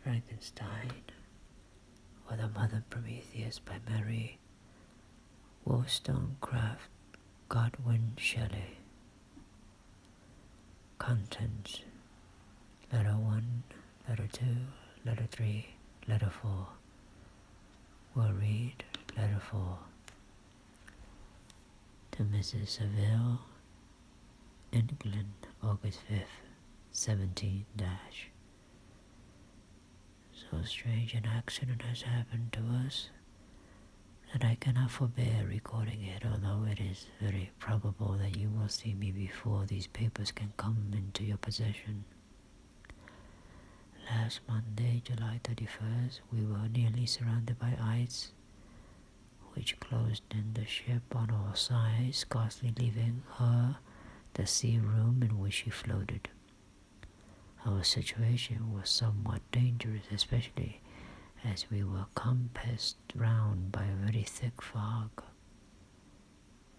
Frankenstein, or The Mother Prometheus by Mary Wollstonecraft Godwin Shelley. Contents: Letter 1, Letter 2, Letter 3, Letter 4. We'll read Letter 4. To Mrs. Saville, England, August 5th, 17 dash. So strange an accident has happened to us that I cannot forbear recording it, although it is very probable that you will see me before these papers can come into your possession. Last Monday, July 31st, we were nearly surrounded by ice, which closed in the ship on all sides, scarcely leaving her the sea room in which she floated. Our situation was somewhat dangerous, especially as we were compassed round by a very thick fog.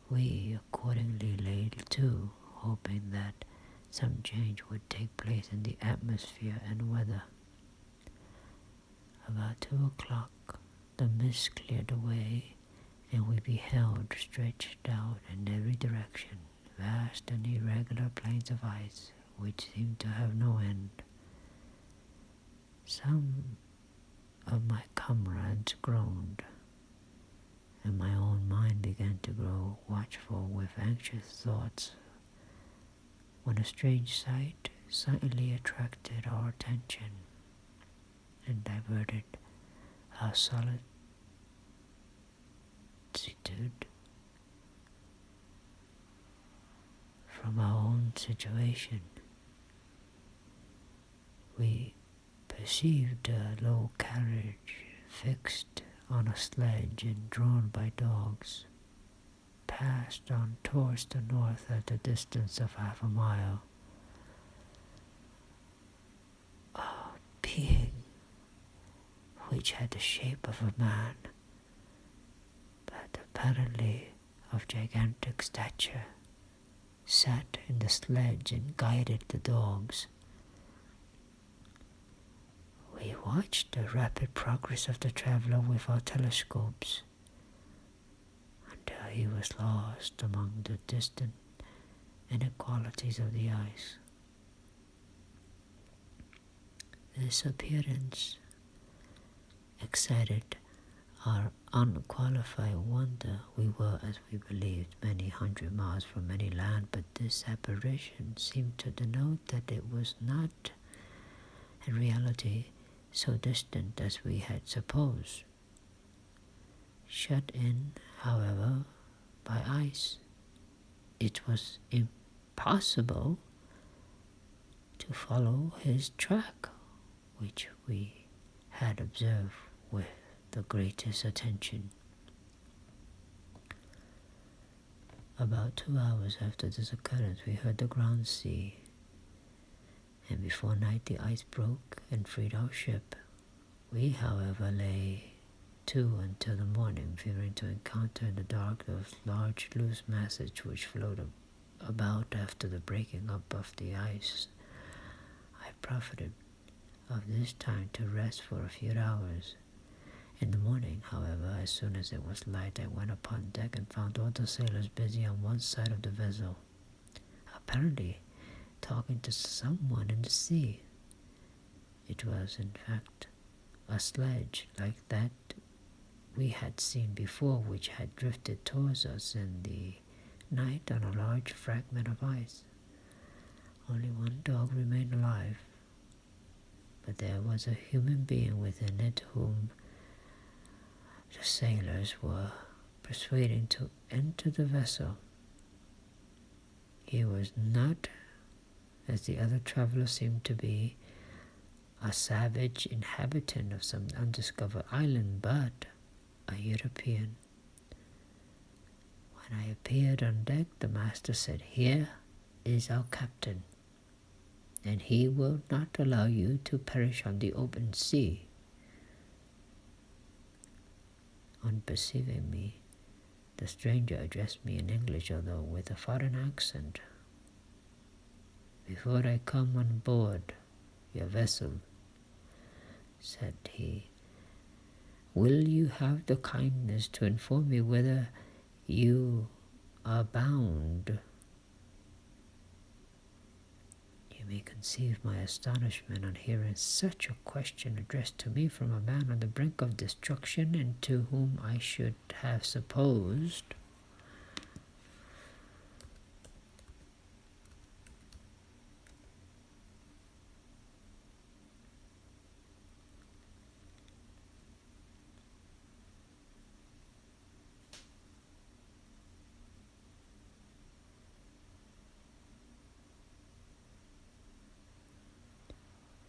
We accordingly lay to, hoping that some change would take place in the atmosphere and weather. About 2 o'clock, the mist cleared away, and we beheld stretched out in every direction vast and irregular plains of ice, which seemed to have no end. Some of my comrades groaned, and my own mind began to grow watchful with anxious thoughts, when a strange sight suddenly attracted our attention and diverted our solitude from our own situation. We perceived a low carriage fixed on a sledge and drawn by dogs, passed on towards the north at a distance of half a mile. A being which had the shape of a man, but apparently of gigantic stature, sat in the sledge and guided the dogs. We watched the rapid progress of the traveler with our telescopes until he was lost among the distant inequalities of the ice. This appearance excited our unqualified wonder. We were, as we believed, many hundred miles from any land, but this apparition seemed to denote that it was not, in reality, so distant as we had supposed. Shut in, however, by ice, it was impossible to follow his track, which we had observed with the greatest attention. About 2 hours after this occurrence, we heard the ground sea, and before night the ice broke and freed our ship. We, however, lay to until the morning, fearing to encounter in the dark those large loose masses which floated about after the breaking up of the ice. I profited of this time to rest for a few hours. In the morning, however, as soon as it was light, I went upon deck and found all the sailors busy on one side of the vessel, apparently talking to someone in the sea. It was, in fact, a sledge like that we had seen before, which had drifted towards us in the night on a large fragment of ice. Only one dog remained alive, but there was a human being within it whom the sailors were persuading to enter the vessel. He was not, as the other travelers seemed to be, a savage inhabitant of some undiscovered island, but a European. When I appeared on deck, the master said, "Here is our captain, and he will not allow you to perish on the open sea." On perceiving me, the stranger addressed me in English, although with a foreign accent. "Before I come on board your vessel, said he, will you have the kindness to inform me whether you are bound? You may conceive my astonishment on hearing such a question addressed to me from a man on the brink of destruction, and to whom I should have supposed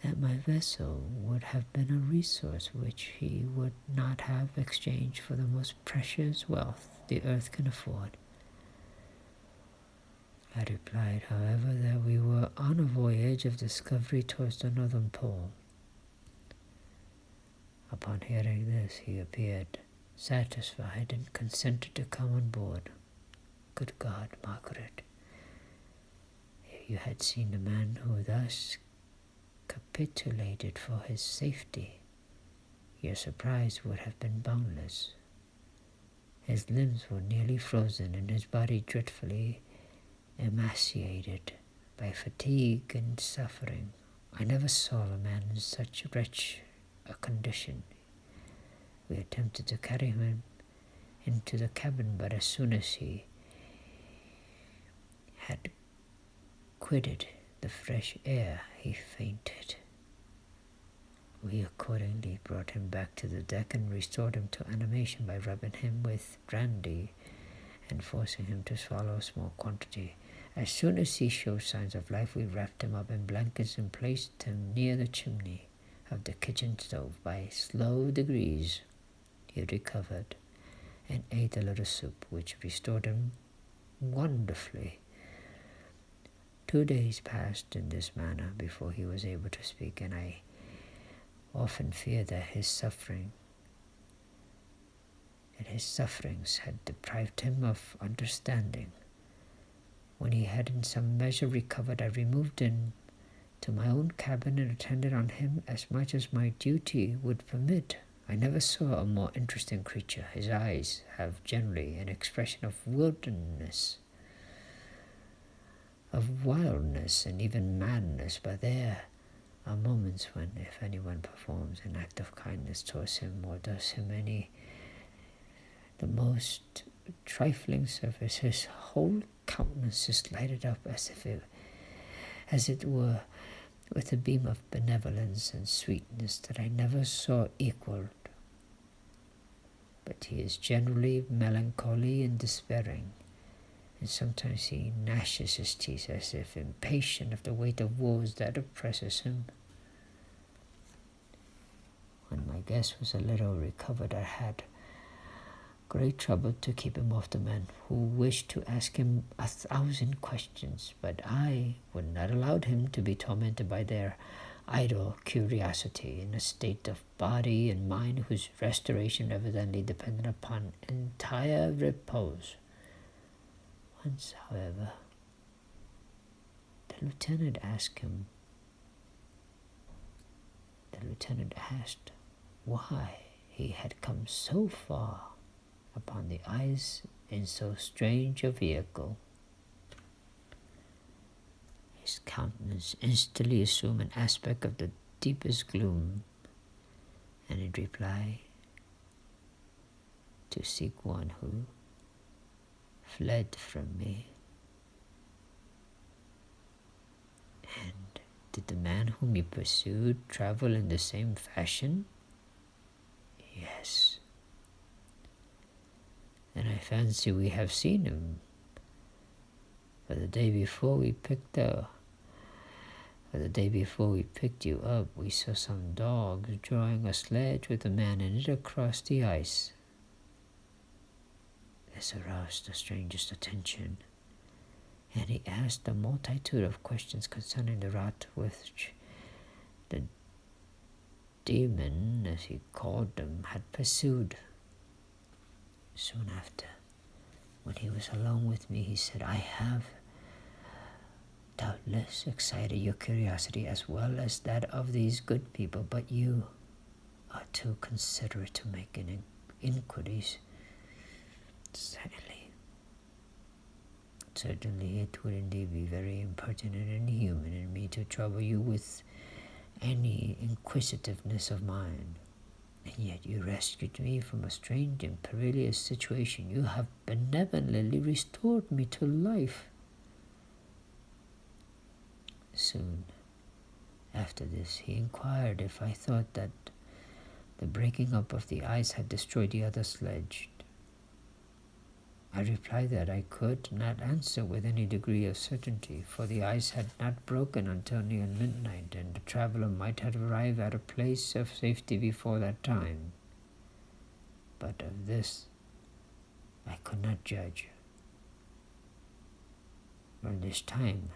that my vessel would have been a resource which he would not have exchanged for the most precious wealth the earth can afford. I replied, however, that we were on a voyage of discovery towards the northern pole. Upon hearing this, he appeared satisfied and consented to come on board. Good God, Margaret, if you had seen the man who thus capitulated for his safety, your surprise would have been boundless. His limbs were nearly frozen and his body dreadfully emaciated by fatigue and suffering. I never saw a man in such wretched a condition. We attempted to carry him into the cabin, but as soon as he had quitted the fresh air, he fainted. We accordingly brought him back to the deck and restored him to animation by rubbing him with brandy and forcing him to swallow a small quantity. As soon as he showed signs of life, we wrapped him up in blankets and placed him near the chimney of the kitchen stove. By slow degrees he recovered and ate a little soup, which restored him wonderfully. 2 days passed in this manner before he was able to speak, and I often feared that his sufferings had deprived him of understanding. When he had in some measure recovered, I removed him to my own cabin and attended on him as much as my duty would permit. I never saw a more interesting creature. His eyes have generally an expression of wildness, of wildness, and even madness, but there are moments when, if anyone performs an act of kindness towards him or does him the most trifling service, his whole countenance is lighted up as it were with a beam of benevolence and sweetness that I never saw equalled. But he is generally melancholy and despairing, and sometimes he gnashes his teeth as if impatient of the weight of woes that oppresses him. When my guest was a little recovered, I had great trouble to keep him off the men, who wished to ask him 1,000 questions, but I would not allow him to be tormented by their idle curiosity in a state of body and mind whose restoration evidently depended upon entire repose. Once, however, the lieutenant asked why he had come so far upon the ice in so strange a vehicle. His countenance instantly assumed an aspect of the deepest gloom, and in reply, to seek one who fled from me. And did the man whom you pursued travel in the same fashion? Yes. Then I fancy we have seen him. For the day before we picked you up, we saw some dogs drawing a sledge with a man in it across the ice. This aroused the stranger's attention, and he asked a multitude of questions concerning the route which the demon, as he called them, had pursued. Soon after, when he was alone with me, he said, I have doubtless excited your curiosity as well as that of these good people, but you are too considerate to make any inquiries. Certainly it would indeed be very impertinent and inhuman in me to trouble you with any inquisitiveness of mine. And yet you rescued me from a strange and perilous situation. You have benevolently restored me to life. Soon after this, he inquired if I thought that the breaking up of the ice had destroyed the other sledge. I replied that I could not answer with any degree of certainty, for the ice had not broken until near midnight, and the traveler might have arrived at a place of safety before that time. But of this I could not judge. From this time,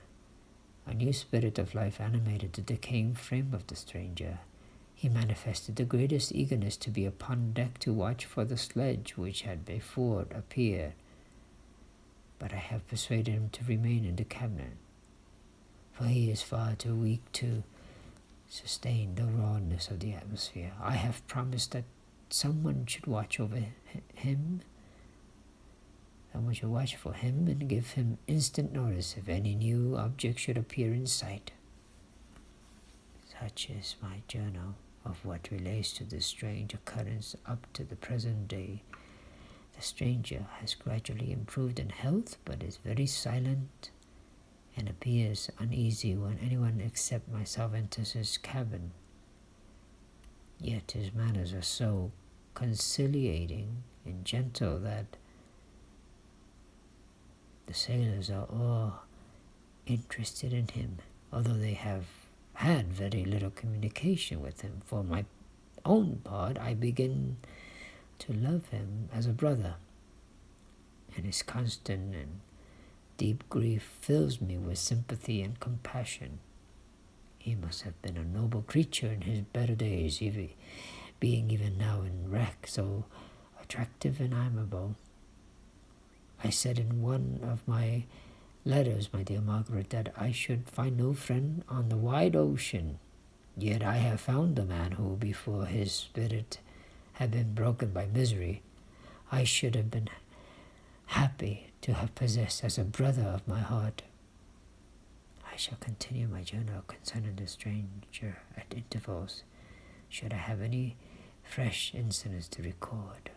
a new spirit of life animated the decaying frame of the stranger. He manifested the greatest eagerness to be upon deck to watch for the sledge which had before appeared, but I have persuaded him to remain in the cabin, for he is far too weak to sustain the rawness of the atmosphere. I have promised that someone should watch over him. Someone should watch for him and give him instant notice if any new object should appear in sight. Such is my journal of what relates to this strange occurrence up to the present day. The stranger has gradually improved in health, but is very silent and appears uneasy when anyone except myself enters his cabin. Yet his manners are so conciliating and gentle that the sailors are all interested in him, although they have had very little communication with him. For my own part, I begin to love him as a brother, and his constant and deep grief fills me with sympathy and compassion. He must have been a noble creature in his better days, being even now in wreck, so attractive and amiable. I said in one of my letters, my dear Margaret, that I should find no friend on the wide ocean. Yet I have found the man who, before his spirit had been broken by misery, I should have been happy to have possessed as a brother of my heart. I shall continue my journal concerning the stranger at intervals, should I have any fresh incidents to record.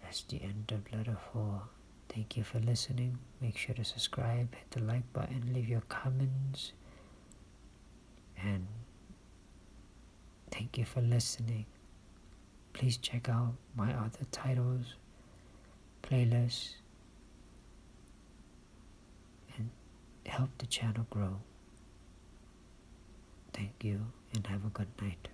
That's the end of letter 4. Thank you for listening. Make sure to subscribe, hit the like button, leave your comments, and thank you for listening. Please check out my other titles, playlists, and help the channel grow. Thank you and have a good night.